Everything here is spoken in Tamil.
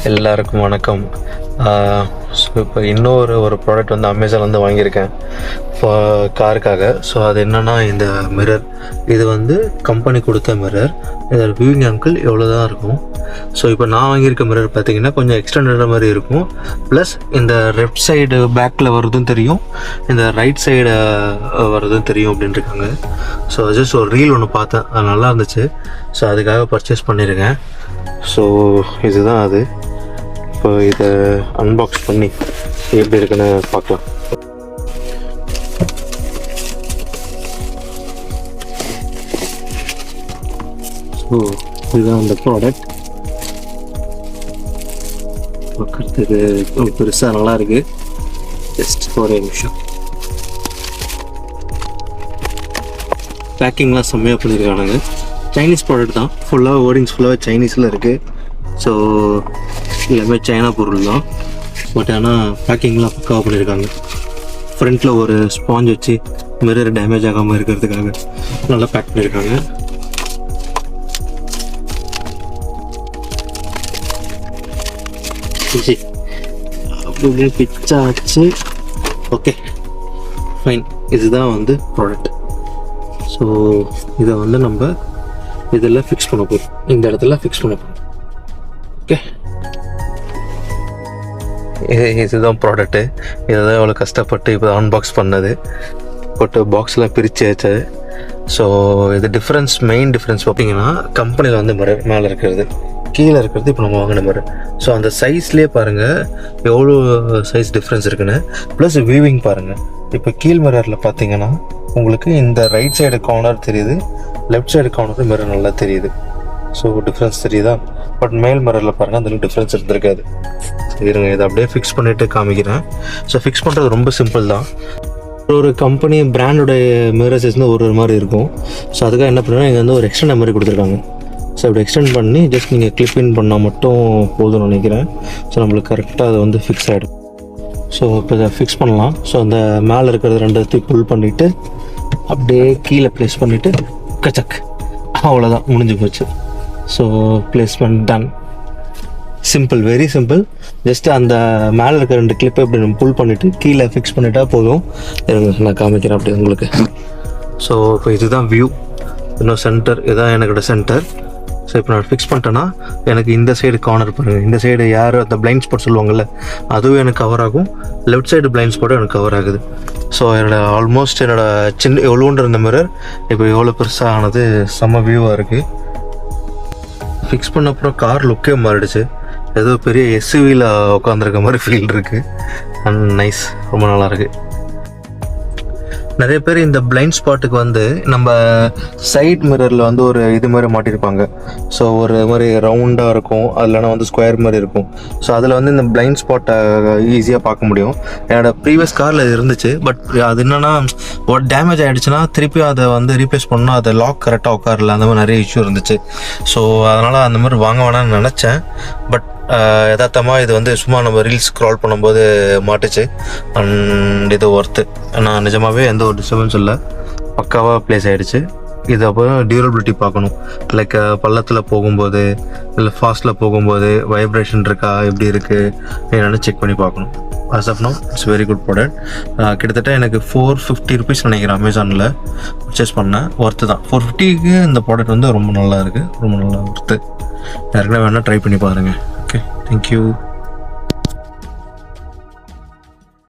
எல்லாருக்கும் வணக்கம். ஸோ இப்போ இன்னொரு ப்ராடக்ட் வந்து அமேசான்லேருந்து வாங்கியிருக்கேன் இப்போ காருக்காக. ஸோ அது என்னென்னா இந்த மிரர். இது வந்து கம்பெனி கொடுத்த மிரர். இதோட வியூவிங் ஆங்கிள் எவ்வளோ தான் இருக்கும். ஸோ இப்போ நான் வாங்கியிருக்க மிரர் பார்த்திங்கன்னா கொஞ்சம் எக்ஸ்டெண்டட் மாதிரி இருக்கும். ப்ளஸ் இந்த லெஃப்ட் சைடு பேக்கில் வர்றதும் தெரியும், இந்த ரைட் சைடு வர்றதும் தெரியும் அப்படின்ட்டுருக்காங்க. ஸோ ஜஸ்ட் ஒரு ரீல் ஒன்று பார்த்தேன், அது நல்லா இருந்துச்சு. ஸோ அதுக்காக பர்ச்சேஸ் பண்ணியிருக்கேன். ஸோ இதுதான் அது. இப்போ இதை அன்பாக்ஸ் பண்ணி எப்படி இருக்குன்னு பார்க்கலாம். ஸோ இதுதான் அந்த ப்ராடக்ட். பார்க்குறதுக்கு பெருசாக நல்லா இருக்குது. ஜஸ்ட் ஒரே நிமிஷம். பேக்கிங்லாம் செம்மையாக பண்ணியிருக்கானுங்க. சைனீஸ் ப்ராடக்ட் தான். ஃபுல்லாக வேர்டிங்ஸ் ஃபுல்லாக சைனீஸில் இருக்குது. ஸோ எல்லாமே சைனா பொருள் தான். பட் ஆனால் பேக்கிங்லாம் பக்காவாக பண்ணியிருக்காங்க. ஃப்ரண்ட்டில் ஒரு ஸ்பாஞ்ச் வச்சு மிரர் டேமேஜ் ஆகாமல் இருக்கிறதுக்காக நல்லா பேக் பண்ணியிருக்காங்க. அப்படியே பிச்சாச்சு. Okay fine. இதுதான் வந்து ப்ராடக்ட். ஸோ இதை வந்து நம்ம இதெல்லாம் ஃபிக்ஸ் பண்ண போகிறோம். இந்த இடத்துல ஃபிக்ஸ் பண்ண போகிறோம். ஓகே, இதுதான் ப்ராடக்ட்டு. இதை தான் எவ்வளோ கஷ்டப்பட்டு இப்போ அன்பாக்ஸ் பண்ணது. போட்டு பாக்ஸில் பிரித்து வச்சு. ஸோ இது டிஃப்ரென்ஸ், மெயின் டிஃப்ரென்ஸ் பார்த்தீங்கன்னா கம்பெனியில் வந்து மிரர் மேலே இருக்கிறது, கீழே இருக்கிறது இப்போ நம்ம வாங்கின மிரர். ஸோ அந்த சைஸ்லேயே பாருங்கள் எவ்வளோ சைஸ் டிஃப்ரென்ஸ் இருக்குன்னு. ப்ளஸ் வியூவிங் பாருங்கள். இப்போ கீழ் மிரரில் பார்த்தீங்கன்னா உங்களுக்கு இந்த ரைட் சைடு கார்னர் தெரியுது, லெஃப்ட் சைடு கார்னர் மிரர் நல்லா தெரியுது. ஸோ டிஃப்ரென்ஸ் தெரியுதா? பட் மேல் மிரரில் பாருங்கள் அதில் டிஃப்ரென்ஸ் இருந்திருக்காது. இருங்க, இதை அப்படியே ஃபிக்ஸ் பண்ணிவிட்டு காமிக்கிறேன். ஸோ ஃபிக்ஸ் பண்ணுறது ரொம்ப சிம்பிள் தான். ஒரு கம்பெனி பிராண்டோடைய மிரர் சைஸ் வந்து ஒரு மாதிரி இருக்கும். ஸோ அதுக்காக என்ன பண்ணுறேன்னா இங்கே வந்து ஒரு எக்ஸ்டெண்ட் மாதிரி கொடுத்துருக்காங்க. ஸோ அப்படி எக்ஸ்டெண்ட் பண்ணி ஜஸ்ட் நீங்கள் கிளிப் இன் பண்ணால் மட்டும் போதும்னு நினைக்கிறேன். ஸோ நம்மளுக்கு கரெக்டாக அது வந்து ஃபிக்ஸ் ஆகிடும். ஸோ இப்போ இதை ஃபிக்ஸ் பண்ணலாம். ஸோ அந்த மேலே இருக்கிறது ரெண்டுத்தையும் புல் பண்ணிவிட்டு அப்படியே கீழே ப்ளேஸ் பண்ணிவிட்டு கச்சக், அவ்வளோதான், முடிஞ்சு போச்சு. So placement done. Simple, very simple. Just அந்த மேலே இருக்கிற ரெண்டு கிளிப்பை இப்படி நம்ம புல் பண்ணிவிட்டு கீழே ஃபிக்ஸ் பண்ணிட்டா போதும். நான் காமிக்கிறேன் அப்படி உங்களுக்கு. ஸோ இப்போ இதுதான் வியூ. இன்னும் சென்டர், இதுதான் எனக்கோட சென்டர். ஸோ இப்போ நான் ஃபிக்ஸ் பண்ணிட்டேன்னா எனக்கு இந்த சைடு கார்னர் பாருங்கள், இந்த சைடு யார் அந்த பிளைண்ட் ஸ்பாட் சொல்லுவாங்கள்ல, அதுவும் எனக்கு கவர் ஆகும். லெஃப்ட் சைடு பிளைண்ட் ஸ்பாட்டும் எனக்கு கவர் ஆகுது. ஸோ ஆல்மோஸ்ட் என்னோடய சின்ன எவ்வளோன்ற இந்த மிரர் இப்போ எவ்வளோ பெருசாக ஆனது செம்ம வியூவாக இருக்குது. ஃபிக்ஸ் பண்ண அப்புறம் கார் லுக்கே மாறிடுச்சு. ஏதோ பெரிய எஸ்யூவியில் உட்காந்துருக்க மாதிரி ஃபீல் இருக்குது. அண்ட் நைஸ், ரொம்ப நல்லாயிருக்கு. நிறைய பேர் இந்த பிளைண்ட் ஸ்பாட்டுக்கு வந்து நம்ம சைட் மிரரில் வந்து ஒரு இது மாதிரி மாட்டியிருப்பாங்க. ஸோ ஒரு மாதிரி ரவுண்டாக இருக்கும், அது இல்லைனா வந்து ஸ்கொயர் மாதிரி இருக்கும். ஸோ அதில் வந்து இந்த பிளைண்ட் ஸ்பாட்டை ஈஸியாக பார்க்க முடியும். என்னோடய ப்ரீவியஸ் காரில் இது இருந்துச்சு. பட் அது என்னென்னா ஒரு டேமேஜ் ஆகிடுச்சுன்னா திருப்பி அதை வந்து ரீப்ளேஸ் பண்ணால் அதை லாக் கரெக்டாக உட்காரல, அந்த மாதிரி நிறைய இஷ்யூ இருந்துச்சு. ஸோ அதனால் அந்த மாதிரி வாங்க வேணாம்னு நினச்சேன். பட் யதார்த்தமாக இது வந்து சும்மா நம்ம ரீல்ஸ் ஸ்க்ரால் பண்ணும்போது மாட்டுச்சு. அண்ட் இது ஒர்த்து. நான் நிஜமாகவே எந்த ஒரு டிஸ்டர்பன்ஸ் இல்லை, பக்காவாக ப்ளேஸ் ஆகிடுச்சு. இது அப்புறம் டியூரபிலிட்டி பார்க்கணும். லைக் பள்ளத்தில் போகும்போது இல்லை ஃபாஸ்ட்டில் போகும்போது வைப்ரேஷன் இருக்கா, எப்படி இருக்குது என்னென்னு செக் பண்ணி பார்க்கணும். as of now it's very good product. கிட்டத்தட்ட எனக்கு 450 rupees நினைக்கிறேன் அமேசானில் பர்ச்சேஸ் பண்ணேன். ஒர்த்து தான். 450க்கு இந்த ப்ராடக்ட் வந்து ரொம்ப நல்லா இருக்குது, ரொம்ப நல்லா ஒர்த்து. யாருக்குன்னா வேணால் ட்ரை பண்ணி பாருங்கள். Okay, thank you.